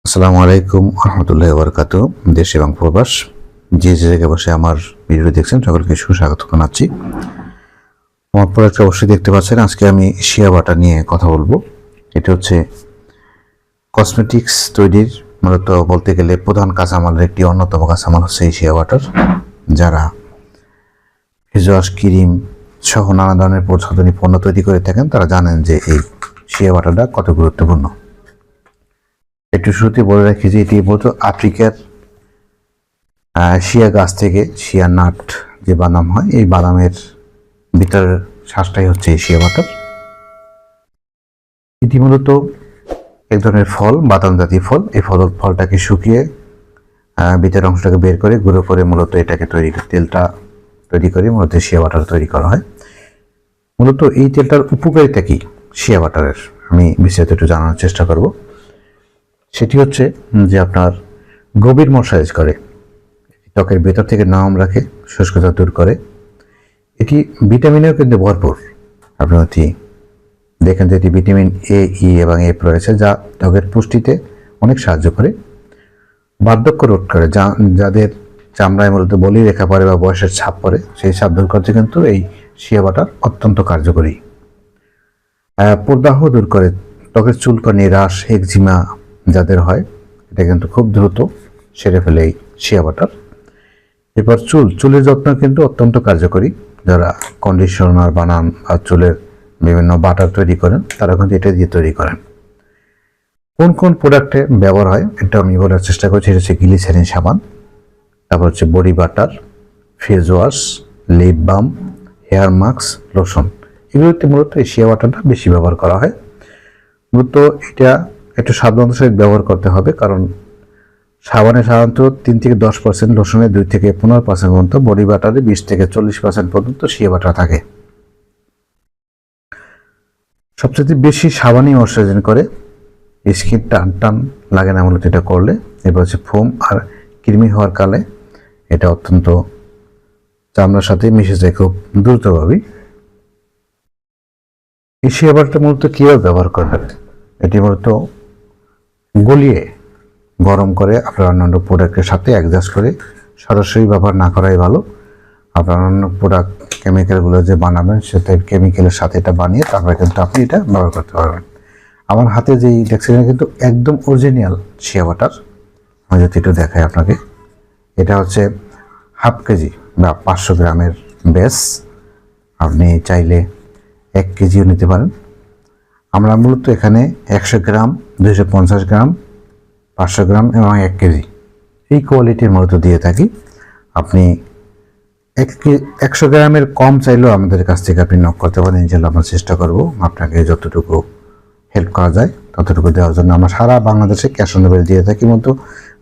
আসসালামু আলাইকুম রহমতুল্লাহি ওয়া বারাকাতুহু। দেশ এবং প্রবাস যে জায়গায় বসে আমার ভিডিও দেখছেন সকলকে সুস্বাগত জানাচ্ছি। আমার প্রোডাক্ট অবশ্যই দেখতে পাচ্ছেন। আজকে আমি শিয়া বাটার নিয়ে কথা বলবো। এটা হচ্ছে কসমেটিক্স তৈরির মূলত বলতে গেলে প্রধান কাঁচামালের একটি অন্যতম কাঁচামাল হচ্ছে এই শিয়া বাটার। যারা ফেস ওয়াশ, ক্রিম সহ নানা ধরনের প্রসাধনী পণ্য তৈরি করে থাকেন তারা জানেন যে এই শিয়া বাটারটা কত গুরুত্বপূর্ণ। একটু শুরুতে বলে রাখি যে এটি মূলত আফ্রিকার শিয়া গাছ থেকে শিয়া নাট যে বাদাম হয়, এই বাদামের ভিতরের শ্বাসটাই হচ্ছে এই শিয়া বাটার। এটি মূলত এক ধরনের ফল, বাদাম জাতীয় ফল। এই ফলটাকে শুকিয়ে ভিতরের অংশটাকে বের করে গুঁড়ো করে মূলত এটাকে তেলটা তৈরি করে মূলত শিয়া বাটার তৈরি করা হয়। মূলত এই তেলটার উপকারিতা কি শিয়া বাটারের আমি বিস্তারিত একটু জানানোর চেষ্টা করব। সেটি হচ্ছে যে আপনার গভীর ময়শ্চারাইজ করে, ত্বকের ভেতর থেকে নরম রাখে, শুষ্কতা দূর করে। এটি ভিটামিনেও কিন্তু ভরপুর। আপনার দেখেন যে এটি ভিটামিন এ, ই এবং এফ রয়েছে, যা ত্বকের পুষ্টিতে অনেক সাহায্য করে। বার্ধক্য রোধ করে, যাদের চামড়ায় মূলত বলি রেখা পড়ে বা বয়সের ছাপ পড়ে, সেই ছাপ দূর করতে কিন্তু এই শিয়া বাটার অত্যন্ত কার্যকরী। প্রদাহ দূর করে, ত্বকের চুলকানি, রাশ, একজিমা যাদের হয় এটা কিন্তু খুব দ্রুত সেরে ফেলে এই শিয়া বাটার। এরপর চুলের যত্ন কিন্তু অত্যন্ত কার্যকরী। যারা কন্ডিশনার বানান বা চুলের বিভিন্ন বাটার তৈরি করেন তারা কিন্তু এটা দিয়ে তৈরি করেন। কোন কোন প্রোডাক্টে ব্যবহার হয় এটা আমি বলার চেষ্টা করছি। এটা হচ্ছে গ্লিসারিন সাবান, তারপর হচ্ছে body butter, face wash, lip balm, hair mask, lotion. এগুলোতে মূলত এই শিয়া বাটারটা বেশি ব্যবহার করা হয়। মূলত এটা একটু সাবধানতার সহিত ব্যবহার করতে হবে, কারণ সাবানে সাধারণত 3 থেকে 10%, লোশনে 2 থেকে 15% পর্যন্ত, বডি বাটারে 20 থেকে 40% পর্যন্ত শিয়া বাটার থাকে। সবচেয়ে বেশি সাবানই ময়শ্চারাইজিং করে, স্কিন টান লাগে না মূলত এটা করলে। এবার হচ্ছে ফোম আর কৃমি হওয়ার কালে এটা অত্যন্ত চামড়ার সাথে মিশে যায় খুব দ্রুতভাবেই। এই শিয়া বাটারটা মূলত কীভাবে ব্যবহার করবেন, এটি মূলত গলিয়ে গরম করে আপনার অন্যান্য প্রোডাক্টের সাথে অ্যাডজাস্ট করে সরাসরি ব্যবহার না করাই ভালো। আপনার অন্য প্রোডাক্ট কেমিক্যালগুলো যে বানাবেন সেটা কেমিক্যালের সাথে এটা বানিয়ে তারপরে কিন্তু আপনি এটা ব্যবহার করতে পারবেন। আমার হাতে যেই দেখছেন কিন্তু একদম অরিজিনাল শিয়া বাটার। আমি যদি একটু দেখাই আপনাকে, এটা হচ্ছে 1/2 কেজি বা 500 গ্রামের বেস। আপনি চাইলে 1 কেজিও নিতে পারেন। আমরা মূলত এখানে 100 গ্রাম, 250 গ্রাম, 500 গ্রাম এবং 1 কেজি এই কোয়ালিটির মূলত দিয়ে থাকি। আপনি 100 গ্রামের কম চাইলেও আমাদের কাছ থেকে আপনি নক করতে পারেন। ইনশাআল্লাহ আমরা চেষ্টা করব আপনাকে যতটুকু হেল্প করা যায় ততটুকু দেওয়ার জন্য। আমরা সারা বাংলাদেশে ক্যাশ অন ডেলিভারি দিয়ে থাকি। মতো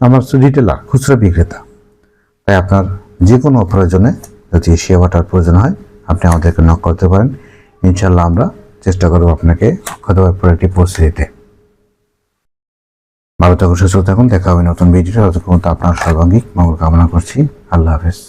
আমার রিটেলার, খুচরা বিক্রেতা। তাই আপনার যে কোনো প্রয়োজনে যদি শিয়া বাটার প্রয়োজন হয় আপনি আমাদেরকে নক করতে পারেন। ইনশাআল্লাহ আমরা চেষ্টা করব আপনাকে অক্ষতভাবে প্রোডাক্টটি পৌঁছে দিতে। ভালো থাকুন, সুস্থ থাকুন। দেখা হবে নতুন ভিডিওতে। ততক্ষণ আপনার সর্বাঙ্গীন মঙ্গল কামনা করছি। আল্লাহ হাফেজ।